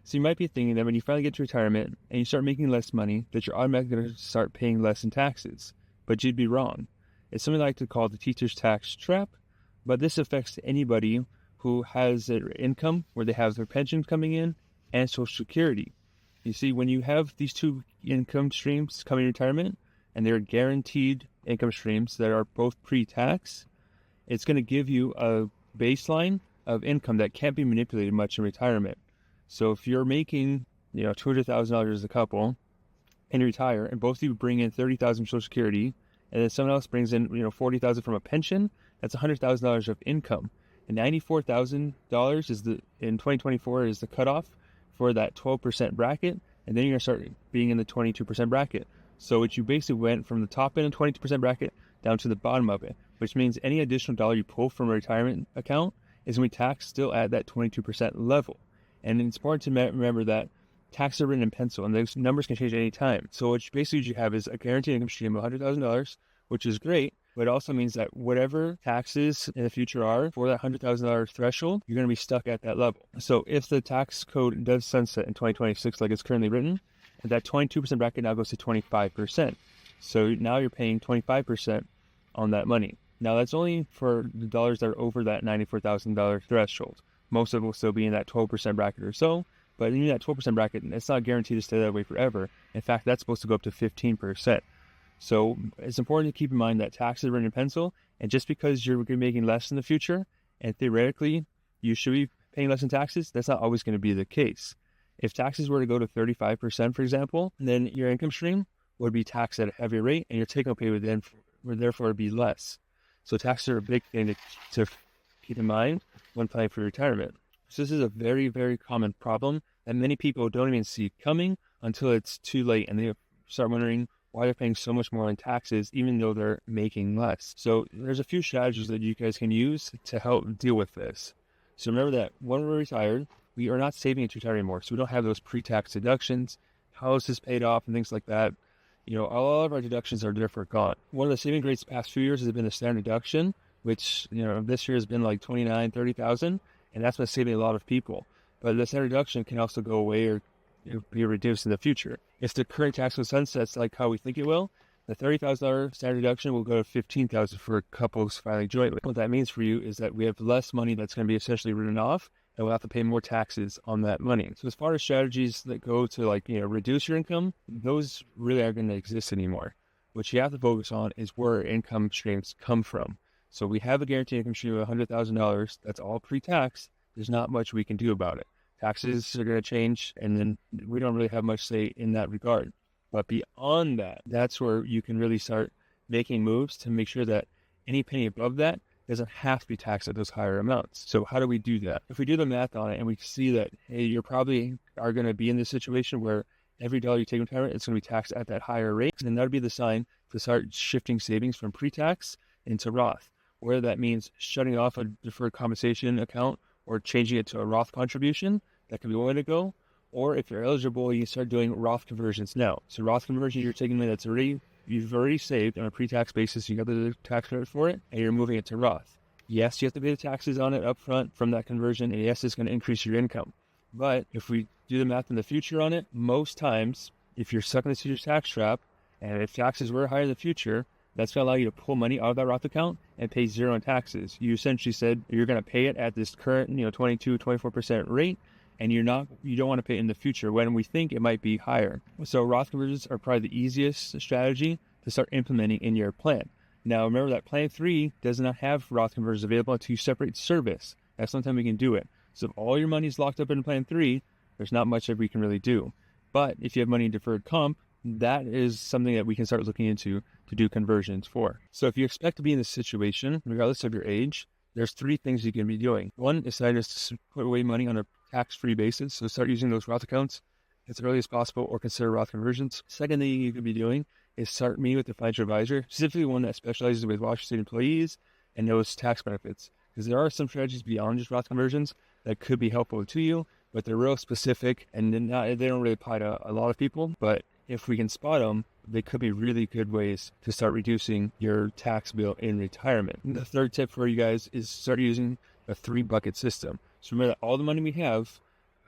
So you might be thinking that when you finally get to retirement and you start making less money, that you're automatically going to start paying less in taxes. But you'd be wrong. It's something I like to call the teacher's tax trap, but this affects anybody who has their income where they have their pension coming in and Social Security. You see, when you have these two income streams coming in retirement and they're guaranteed income streams that are both pre-tax, it's going to give you a baseline of income that can't be manipulated much in retirement. So if you're making, $200,000 as a couple and you retire and both of you bring in $30,000 from Social Security and then someone else brings in, $40,000 from a pension, that's $100,000 of income. And $94,000 in 2024 is the cutoff for that 12% bracket. And then you're going to start being in the 22% bracket. So you basically went from the top end of 22% bracket down to the bottom of it, which means any additional dollar you pull from a retirement account is going to be taxed still at that 22% level. And it's important to remember that taxes are written in pencil and those numbers can change at any time. So what you have is a guaranteed income stream of $100,000, which is great, but it also means that whatever taxes in the future are for that $100,000 threshold, you're going to be stuck at that level. So if the tax code does sunset in 2026 like it's currently written, that 22% bracket now goes to 25%. So now you're paying 25% on that money. Now that's only for the dollars that are over that $94,000 threshold. Most of it will still be in that 12% bracket or so, but in that 12% bracket, it's not guaranteed to stay that way forever. In fact, that's supposed to go up to 15%. So it's important to keep in mind that taxes are written in pencil, and just because you're going to be making less in the future, and theoretically you should be paying less in taxes, that's not always going to be the case. If taxes were to go to 35%, for example, then your income stream would be taxed at a heavier rate, and your take-home pay would therefore be less. So taxes are a big thing to keep in mind when planning for retirement. So this is a very, very common problem that many people don't even see coming until it's too late, and they start wondering why they're paying so much more in taxes even though they're making less. So there's a few strategies that you guys can use to help deal with this. So remember that when we're retired, we are not saving it to retire anymore. So we don't have those pre-tax deductions, houses paid off and things like that. All of our deductions are therefore gone. One of the saving rates the past few years has been the standard deduction, which, this year has been like $29,000, $30,000, and that's been saving a lot of people. But the standard deduction can also go away or be reduced in the future. If the current tax code sunsets like how we think it will, the $30,000 standard deduction will go to $15,000 for couples filing jointly. What that means for you is that we have less money that's going to be essentially written off, and we'll have to pay more taxes on that money. So as far as strategies that go to reduce your income, those really aren't going to exist anymore. What you have to focus on is where income streams come from. So we have a guaranteed income stream of $100,000. That's all pre-tax. There's not much we can do about it. Taxes are going to change, and then we don't really have much say in that regard. But beyond that, that's where you can really start making moves to make sure that any penny above that doesn't have to be taxed at those higher amounts. So how do we do that? If we do the math on it and we see that, hey, you probably are going to be in this situation where every dollar you take in retirement, it's going to be taxed at that higher rate, then that would be the sign to start shifting savings from pre-tax into Roth, whether that means shutting off a deferred compensation account or changing it to a Roth contribution. That could be one way to go. Or if you're eligible, you start doing Roth conversions now. So Roth conversion, you're taking money you've already saved on a pre-tax basis. You got the tax credit for it, and you're moving it to Roth. Yes, you have to pay the taxes on it up front from that conversion, and yes, it's going to increase your income. But if we do the math in the future on it, most times, if you're stuck in the teacher's tax trap, and if taxes were higher in the future, that's going to allow you to pull money out of that Roth account and pay zero in taxes. You essentially said you're going to pay it at this current, 22, 24% rate, and you don't want to pay it in the future when we think it might be higher. So Roth conversions are probably the easiest strategy to start implementing in your plan. Now, remember that Plan 3 does not have Roth conversions available until you separate service. That's the only time we can do it. So if all your money is locked up in Plan 3, there's not much that we can really do. But if you have money in deferred comp, that is something that we can start looking into to do conversions for. So if you expect to be in this situation, regardless of your age, there's three things you can be doing. One is to put away money on a tax-free basis. So start using those Roth accounts as early as possible or consider Roth conversions. Second thing you could be doing is start meeting with a financial advisor, specifically one that specializes with Washington State employees and knows tax benefits. Because there are some strategies beyond just Roth conversions that could be helpful to you, but they're real specific and they don't really apply to a lot of people. But if we can spot them, they could be really good ways to start reducing your tax bill in retirement. And the third tip for you guys is start using a 3-bucket system. So remember that all the money we have,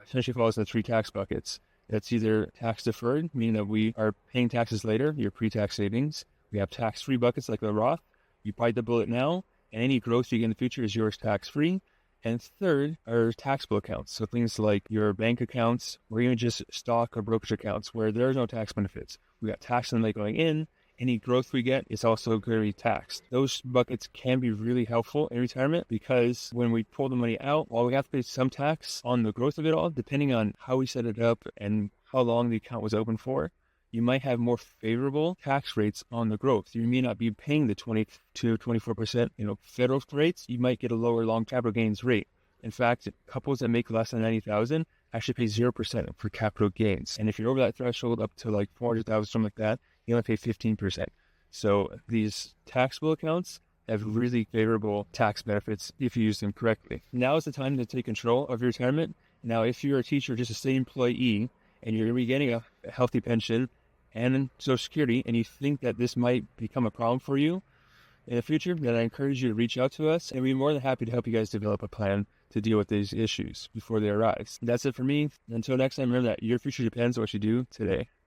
essentially falls into three tax buckets. That's either tax deferred, meaning that we are paying taxes later, your pre-tax savings. We have tax-free buckets like the Roth. You bite the bullet now, and any growth you get in the future is yours tax-free. And third are taxable accounts. So things like your bank accounts or even just stock or brokerage accounts where there's no tax benefits. We got tax on going in. Any growth we get is also going to be taxed. Those buckets can be really helpful in retirement because when we pull the money out, while we have to pay some tax on the growth of it all, depending on how we set it up and how long the account was open for, you might have more favorable tax rates on the growth. You may not be paying the 20 to 24%, federal rates. You might get a lower long capital gains rate. In fact, couples that make less than $90,000 actually pay 0% for capital gains. And if you're over that threshold up to like $400,000, something like that, you only pay 15%. So these taxable accounts have really favorable tax benefits if you use them correctly. Now is the time to take control of your retirement. Now, if you're a teacher, just a state employee, and you're going to be getting a healthy pension and Social Security, and you think that this might become a problem for you in the future, then I encourage you to reach out to us, and we'd be more than happy to help you guys develop a plan to deal with these issues before they arise. That's it for me. Until next time, remember that your future depends on what you do today.